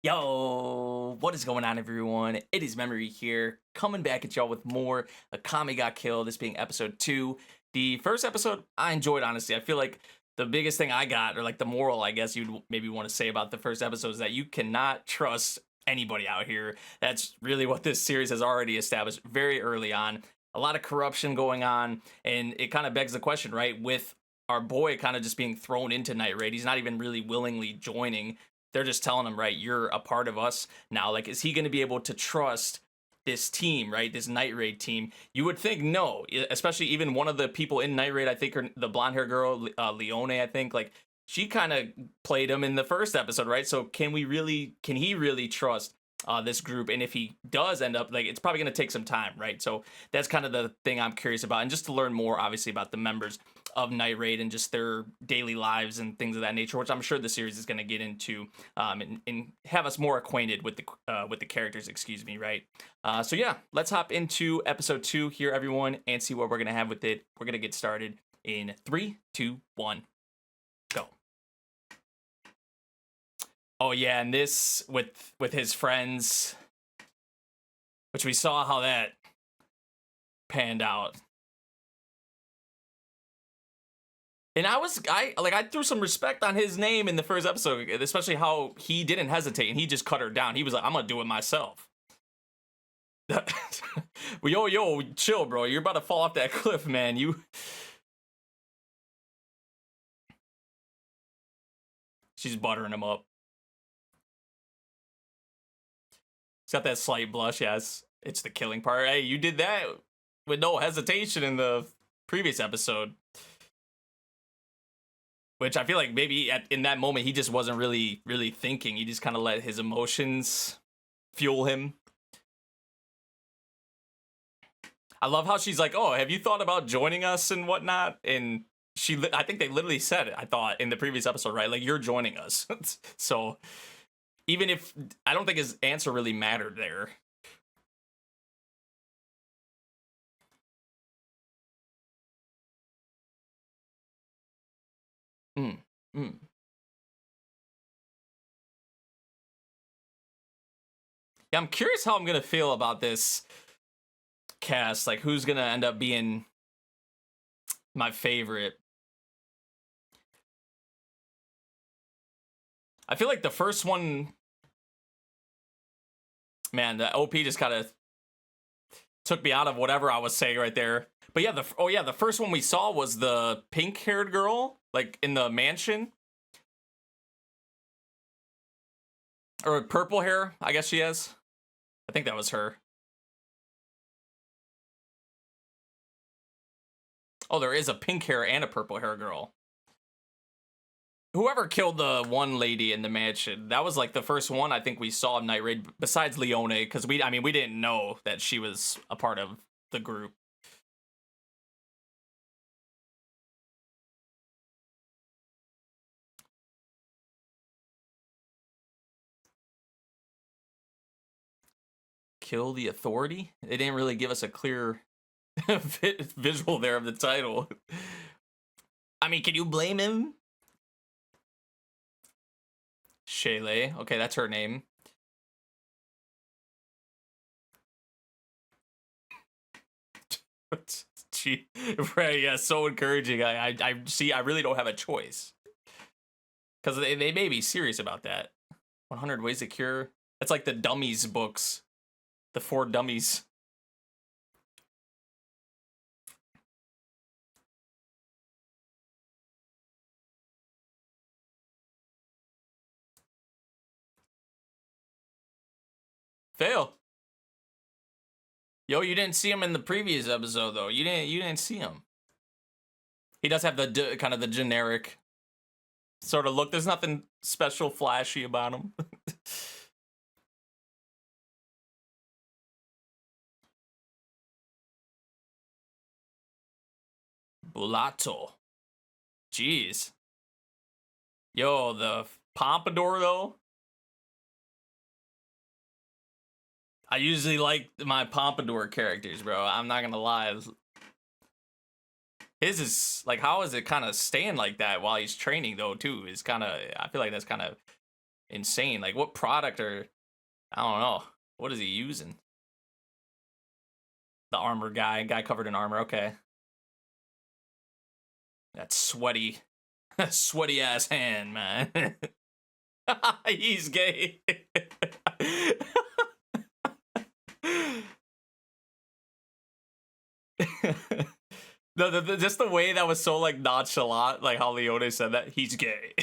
Yo, what is going on, everyone? It is Memory here, coming back at y'all with more Akame got killed. This being episode 2. The first episode I enjoyed, honestly. I feel like the biggest thing I got, or like the moral, I guess you'd maybe want to say about the first episode, is that you cannot trust anybody out here. That's really what this series has already established very early on. A lot of corruption going on, and it kind of begs the question, right? With our boy kind of just being thrown into Night Raid, he's not even really willingly joining. They're just telling him, right, you're a part of us now. Like, is he going to be able to trust this team, right? This Night Raid team? You would think no, especially even one of the people in Night Raid, I think, the blonde hair girl, Leone, I think, like, she kind of played him in the first episode, right? So can he really trust this group? And if he does end up, like, it's probably going to take some time, right? So that's kind of the thing I'm curious about. And just to learn more, obviously, about the members of Night Raid and just their daily lives and things of that nature, which I'm sure the series is going to get into, and have us more acquainted with the characters, excuse me, right? So yeah, let's hop into episode 2 here, everyone, and see what we're going to have with it. We're going to get started in 3, 2, 1, go. Oh yeah, and this with his friends, which we saw how that panned out. And I threw some respect on his name in the first episode, especially how he didn't hesitate and he just cut her down. He was like, I'm gonna do it myself. Well, yo, chill, bro. You're about to fall off that cliff, man. She's buttering him up. He's got that slight blush. Yes, it's the killing part. Hey, you did that with no hesitation in the previous episode. Which I feel like maybe in that moment, he just wasn't really thinking. He just kind of let his emotions fuel him. I love how she's like, oh, have you thought about joining us and whatnot? And I think they literally said it, I thought, in the previous episode, right? Like, you're joining us. So even if, I don't think his answer really mattered there. Mm. Yeah, I'm curious how I'm gonna feel about this cast. Like, who's gonna end up being my favorite? I feel like the first one, man, the OP just kind of took me out of whatever I was saying right there. But yeah, the first one we saw was the pink-haired girl, like in the mansion, or purple hair, I guess she has. I think that was her. Oh, there is a pink hair and a purple hair girl. Whoever killed the one lady in the mansion, that was like the first one I think we saw of Night Raid, besides Leone, because we didn't know that she was a part of the group. Kill the authority? They didn't really give us a clear visual there of the title. I mean, can you blame him? Shaylee. Okay, that's her name. Gee, right, yeah, so encouraging. I see, I really don't have a choice. Because they may be serious about that. 100 Ways to Cure. That's like the dummies books. The 4 dummies. Fail. Yo, you didn't see him in the previous episode though. You didn't see him. He does have the kind of the generic sort of look. There's nothing special flashy about him. Bulato. Jeez. Yo, the pompadour though. I usually like my pompadour characters, bro. I'm not gonna lie. His is like, how is it kind of staying like that while he's training though? Too is kind of. I feel like that's kind of insane. Like, what product or I don't know. What is he using? The armor guy covered in armor. Okay. That sweaty, sweaty ass hand, man. He's gay. No, just the way that was so like nonchalant, like how Leone said that he's gay.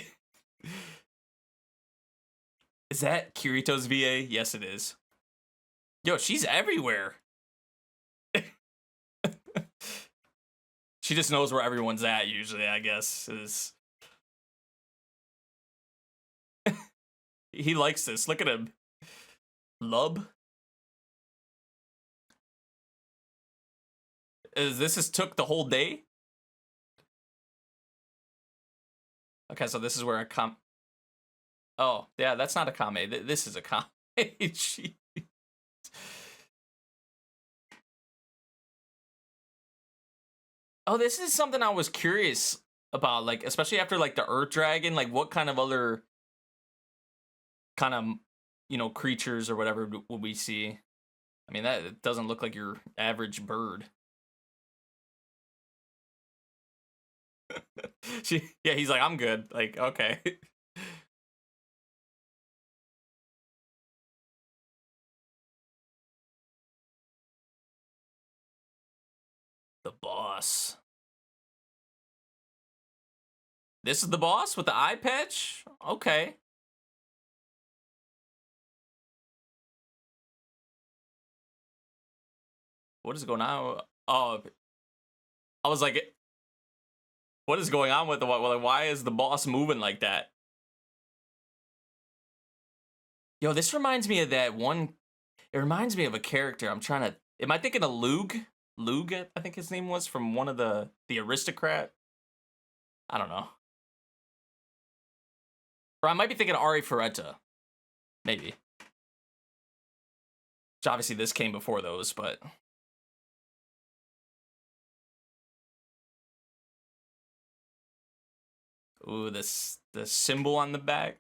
Is that Kirito's VA? Yes, it is. Yo, she's everywhere. She just knows where everyone's at usually, I guess. He likes this. Look at him. Lub. This has took the whole day? Okay, so this is where Akame... Oh, yeah, that's not Akame. This is Akame. Jeez. Oh, this is something I was curious about, like, especially after, like, the Earth Dragon, like, what kind of other kind of, you know, creatures or whatever would we see? I mean, that doesn't look like your average bird. Yeah, he's like, I'm good. Like, okay. The boss. This is the boss with the eye patch? Okay. What is going on? Oh, I was like, what is going on with the like, why is the boss moving like that? Yo, this reminds me of that one. It reminds me of a character. I'm trying to. Am I thinking of Lug? Lug, I think his name was from one of the aristocrat. I don't know. Or I might be thinking of Ari Ferretta. Maybe. Which obviously this came before those, but. Ooh, the symbol on the back.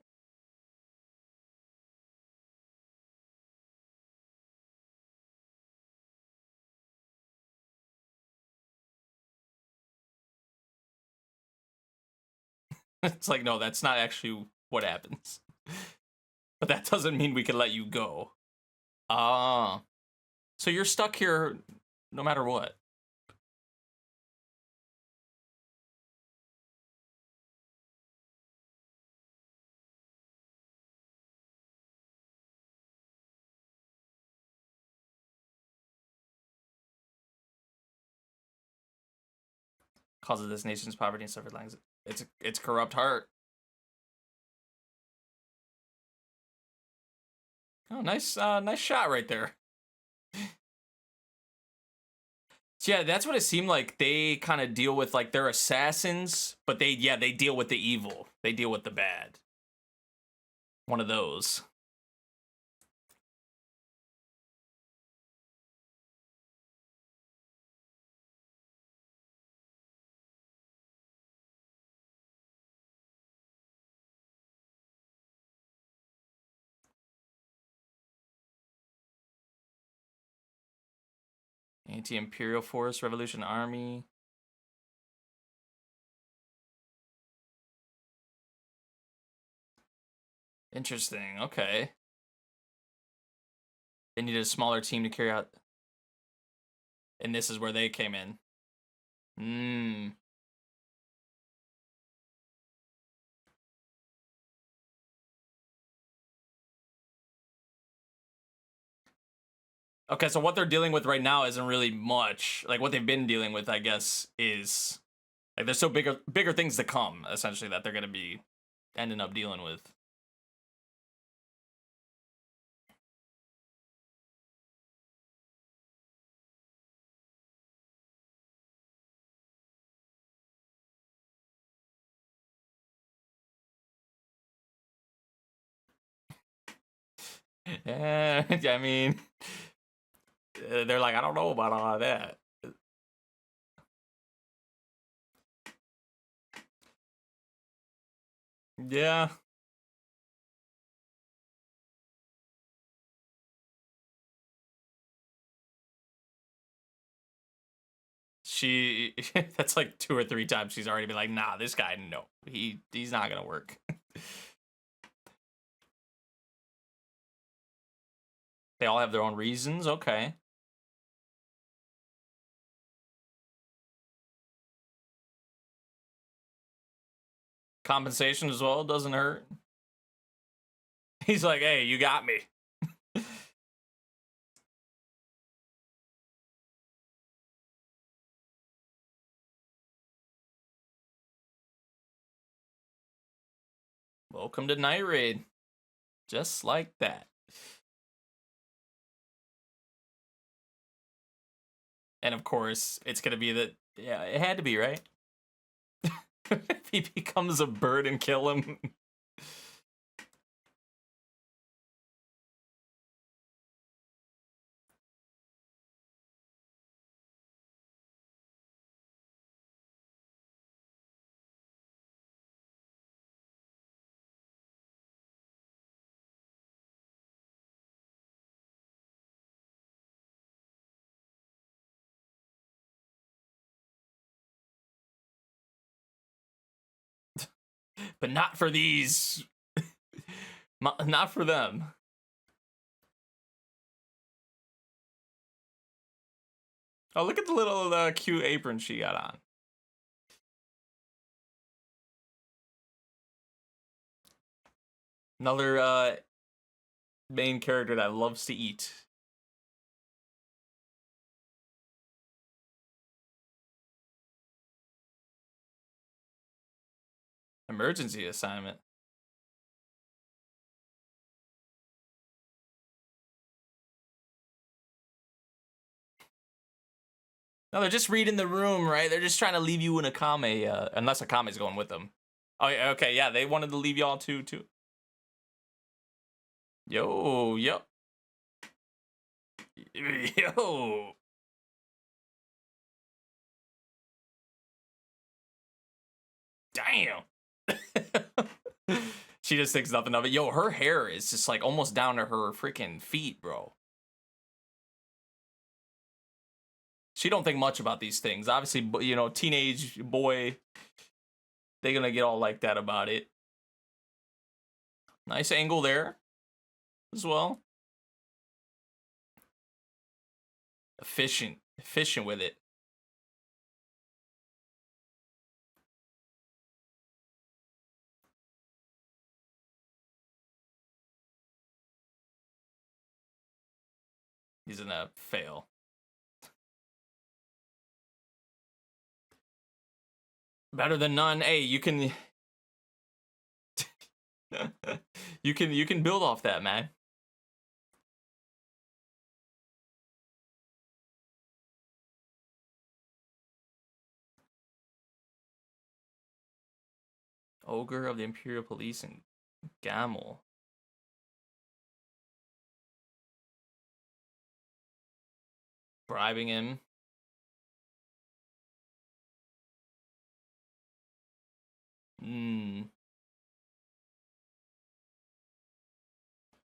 It's like, no, that's not actually what happens. But that doesn't mean we can let you go. Ah. So you're stuck here no matter what. Causes this nation's poverty and suffered lands. It's corrupt heart. Oh, nice shot right there. So yeah, that's what it seemed like. They kind of deal with like they're assassins, but they deal with the evil. They deal with the bad. One of those. Anti-Imperial Force, Revolution Army. Interesting. Okay. They needed a smaller team to carry out. And this is where they came in. Hmm. Okay, so what they're dealing with right now isn't really much. Like what they've been dealing with, I guess, is like there's so bigger things to come, essentially, that they're gonna be ending up dealing with. Yeah, I mean, they're like, I don't know about all of that. Yeah. She that's like 2 or 3 times she's already been like, nah, this guy, no, he's not gonna work. They all have their own reasons. Okay. Compensation as well doesn't hurt. He's like, hey, you got me. Welcome to Night Raid. Just like that. And of course, it's gonna be that, yeah, it had to be, right? If he becomes a bird and kill him. But not for these. Not for them. Oh, look at the little cute apron she got on. Another main character that loves to eat. Emergency assignment. No, they're just reading the room, right? They're just trying to leave you in Akame, unless Akame's going with them. Oh, yeah, okay, yeah, they wanted to leave y'all too. Yo, yo. Yo. Damn. She just thinks nothing of it. Yo, her hair is just like almost down to her freaking feet, bro. She don't think much about these things. Obviously, you know, teenage boy, they're gonna get all like that about it. Nice angle there as well. Efficient with it. He's gonna fail. Better than none. Hey, you can you can build off that, man. Ogre of the Imperial Police and Gamel. Bribing him.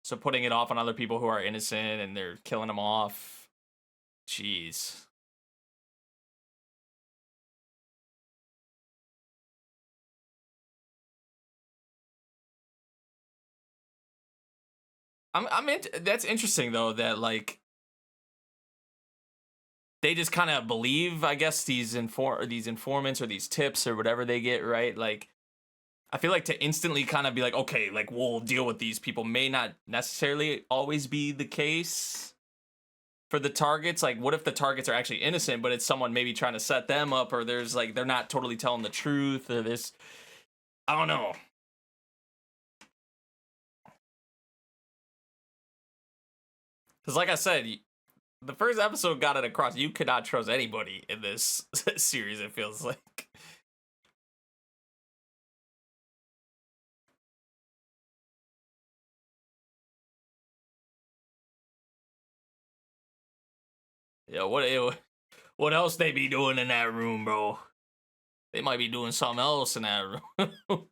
So putting it off on other people who are innocent and they're killing them off. Jeez. That's interesting though, that like they just kind of believe, I guess, these informants or these tips or whatever they get, right? Like, I feel like to instantly kind of be like, okay, like we'll deal with these people may not necessarily always be the case for the targets. Like, what if the targets are actually innocent, but it's someone maybe trying to set them up, or there's like they're not totally telling the truth, or this, I don't know. Because like I said, the first episode got it across. You could not trust anybody in this series, it feels like. Yeah, what else they be doing in that room, bro? They might be doing something else in that room.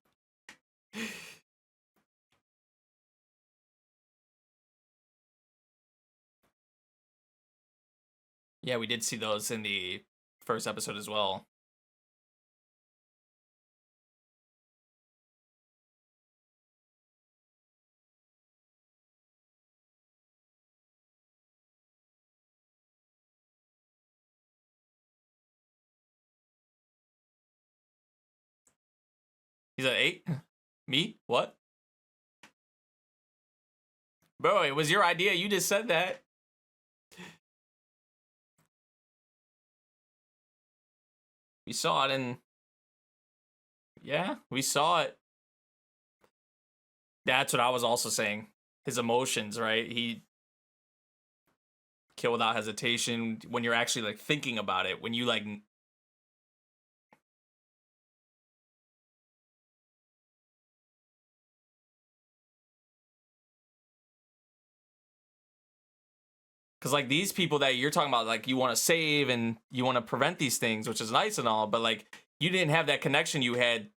Yeah, we did see those in the first episode as well. He's at 8? Me? What? Bro, it was your idea. You just said that. We saw it in... Yeah, we saw it. That's what I was also saying. His emotions, right? He kill without hesitation when you're actually like thinking about it. When you like... Because like these people that you're talking about, like you want to save and you want to prevent these things, which is nice and all, but like you didn't have that connection you had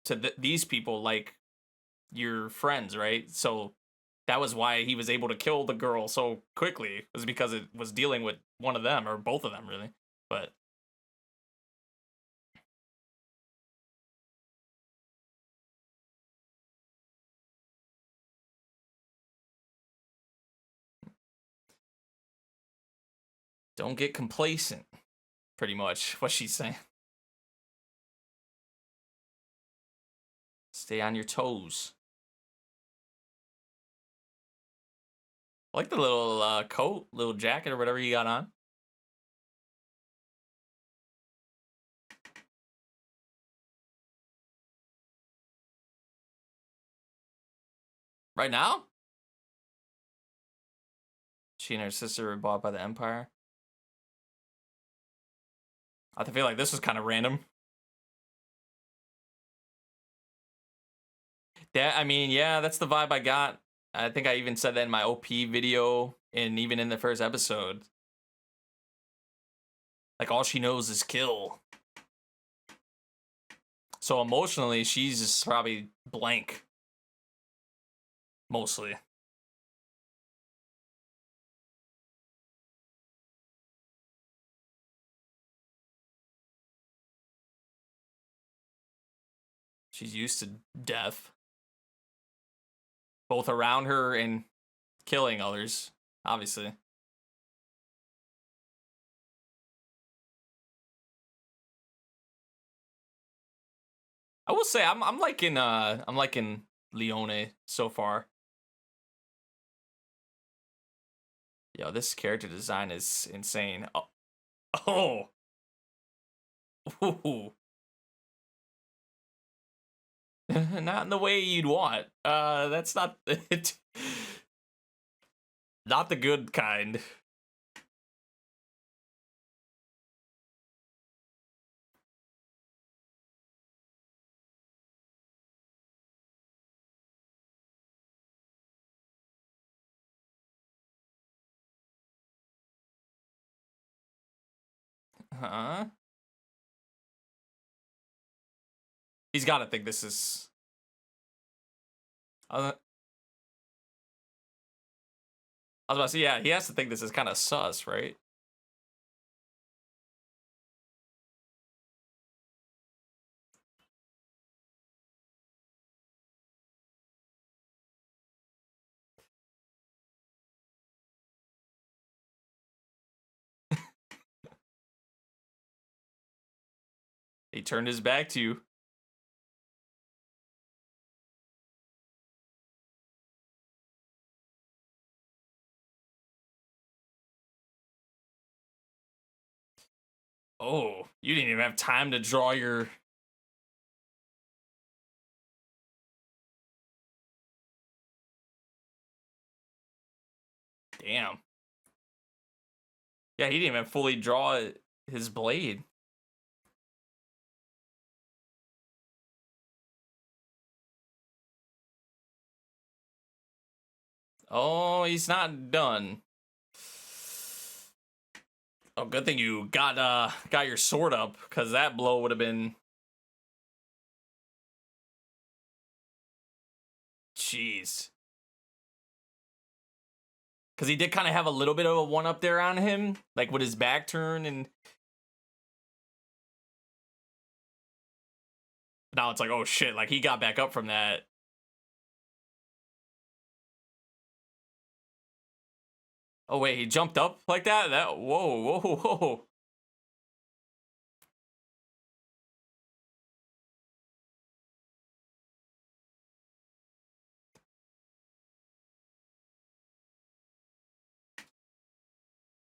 to these people, like your friends, right? So that was why he was able to kill the girl so quickly, was because it was dealing with one of them or both of them, really. But don't get complacent, pretty much what she's saying. Stay on your toes. I like the little coat, little jacket, or whatever you got on. Right now? She and her sister were bought by the Empire. I feel like this was kind of random. That, I mean, yeah, that's the vibe I got. I think I even said that in my OP video and even in the first episode. Like, all she knows is kill. So emotionally, she's just probably blank. Mostly. She's used to death. Both around her and killing others, obviously. I will say I'm liking Leone so far. Yo, this character design is insane. Oh. Ooh. Not in the way you'd want. That's not it. Not the good kind. Huh? He's got to think this is. I was about to say, yeah, he has to think this is kind of sus, right? He turned his back to you. Oh, you didn't even have time to draw your. Damn. Yeah, he didn't even fully draw his blade. Oh, he's not done. Oh, good thing you got your sword up, because that blow would have been. Jeez. Because he did kind of have a little bit of a one up there on him, like with his back turn and Now it's like, oh shit, like he got back up from that. Oh wait, he jumped up like that? Whoa, whoa, whoa.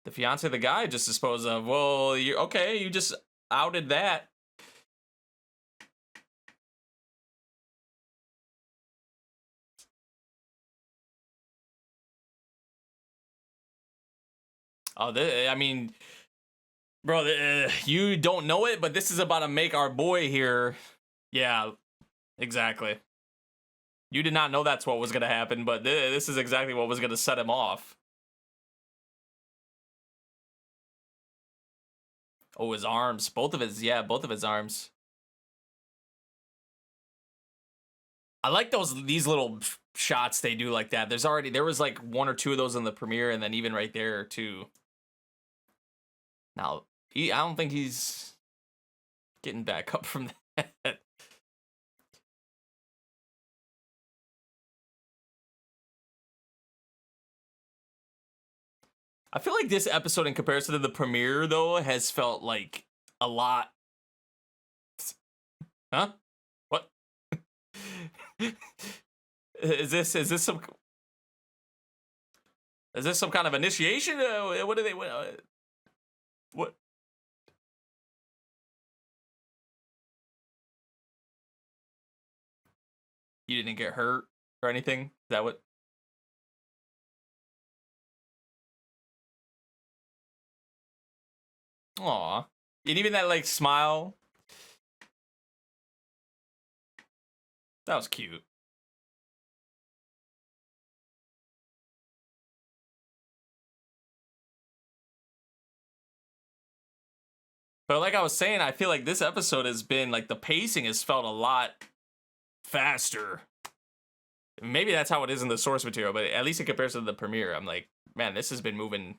The fiance of the guy just disposed of. Well, you okay, you just outed that. Oh, I mean, bro, you don't know it, but this is about to make our boy here. Yeah, exactly. You did not know that's what was going to happen, but this is exactly what was going to set him off. Oh, his arms. Both of his, yeah, both of his arms. I like these little shots they do like that. There was like one or two of those in the premiere, and then even right there too. Now, I don't think he's getting back up from that. I feel like this episode, in comparison to the premiere, though, has felt like a lot. Huh? What? Is this some kind of initiation? What do they? What? You didn't get hurt or anything? Is that what? Aw. And even that like smile. That was cute. But like I was saying, I feel like this episode has been like the pacing has felt a lot faster. Maybe that's how it is in the source material, but at least in comparison to the premiere, I'm like, man, this has been moving.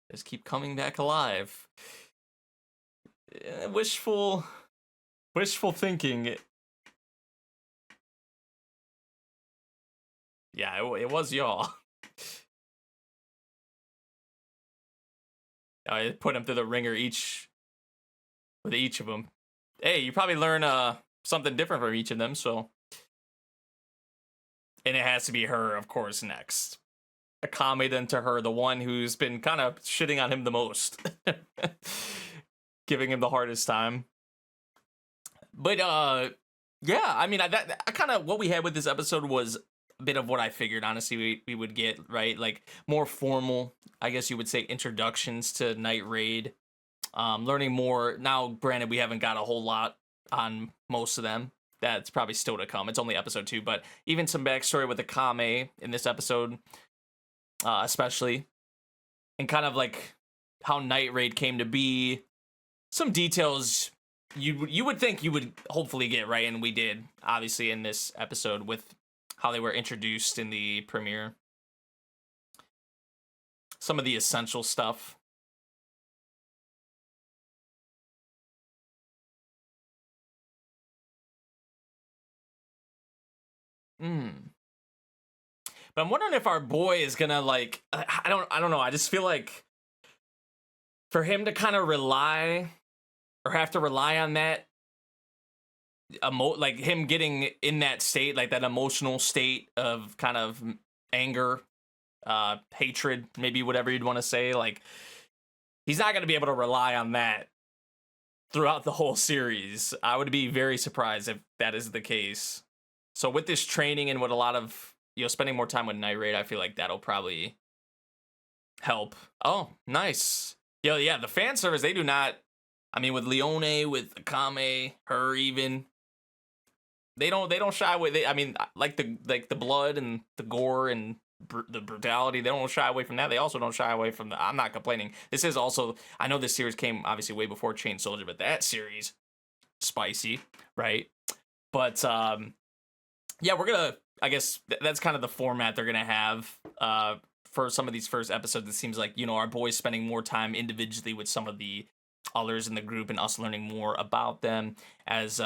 Just keep coming back alive. Wishful thinking. Yeah, it was y'all. I put him through the ringer with each of them. Hey, you probably learn something different from each of them, so. And it has to be her, of course, next. Akame then to her, the one who's been kind of shitting on him the most. Giving him the hardest time. But yeah, I mean, that kind of what we had with this episode was a bit of what I figured, honestly, we would get, right? Like more formal, I guess you would say, introductions to Night Raid. Learning more. Now, granted, we haven't got a whole lot on most of them. That's probably still to come. It's only episode 2, but even some backstory with Akame in this episode, especially, and kind of like how Night Raid came to be. Some details you would think you would hopefully get right, and we did, obviously, in this episode with how they were introduced in the premiere. Some of the essential stuff. But I'm wondering if our boy is gonna like I don't know. I just feel like for him to kind of rely or have to rely on that like him getting in that state, like that emotional state of kind of anger, hatred, maybe whatever you'd want to say, like he's not going to be able to rely on that throughout the whole series. I would be very surprised if that is the case. So with this training and with a lot of, spending more time with Night Raid, I feel like that'll probably help. Oh, nice. Yeah, the fan service, they do not, I mean, with Leone, with Akame, her even, they don't shy away. I mean, like the blood and the gore and the brutality, they don't shy away from that. They also don't shy away from I'm not complaining. This is also, I know this series came obviously way before Chain Soldier, but that series, spicy, right? But yeah, we're gonna, I guess that's kind of the format they're gonna have for some of these first episodes, it seems like, our boys spending more time individually with some of the others in the group and us learning more about them as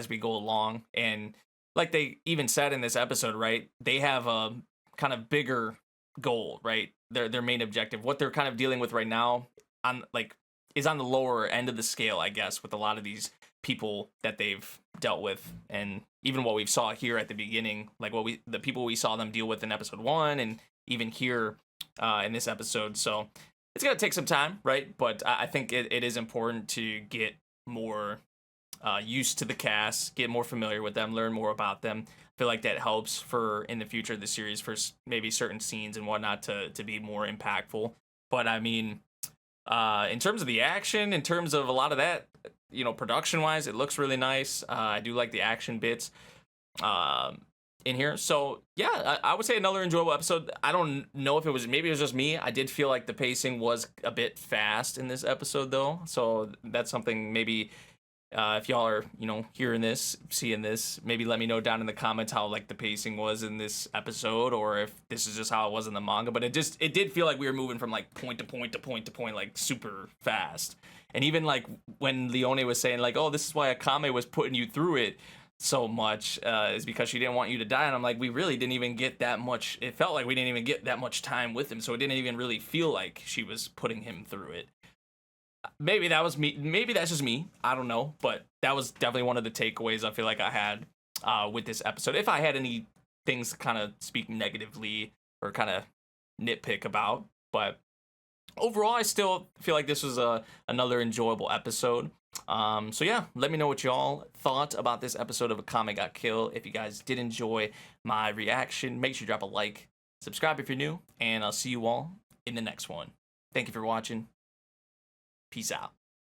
we go along. And like they even said in this episode, right, they have a kind of bigger goal, right? Their main objective, what they're kind of dealing with right now is on the lower end of the scale, I guess, with a lot of these people that they've dealt with, and even what we saw here at the beginning, like the people we saw them deal with in episode 1, and even here in this episode. So it's gonna take some time, right? But I think it is important to get more used to the cast, get more familiar with them, learn more about them. I feel like that helps for in the future of the series for maybe certain scenes and whatnot to be more impactful. But I mean, in terms of the action, in terms of a lot of that, production wise, it looks really nice. I do like the action bits in here. So yeah, I would say another enjoyable episode. I don't know if maybe it was just me. I did feel like the pacing was a bit fast in this episode though. So that's something maybe if y'all are, hearing this, seeing this, maybe let me know down in the comments how like the pacing was in this episode, or if this is just how it was in the manga. But it did feel like we were moving from like point to point to point to point, like super fast. And even like when Leone was saying like, oh, this is why Akame was putting you through it so much, is because she didn't want you to die. And I'm like, we really didn't even get that much. It felt like we didn't even get that much time with him. So it didn't even really feel like she was putting him through it. Maybe that was me. Maybe that's just me. I don't know. But that was definitely one of the takeaways I feel like I had with this episode. If I had any things to kind of speak negatively or kind of nitpick about. But overall, I still feel like this was another enjoyable episode. So yeah, let me know what y'all thought about this episode of Akame Got Killed. If you guys did enjoy my reaction, make sure you drop a like, subscribe if you're new, and I'll see you all in the next one. Thank you for watching. Peace out.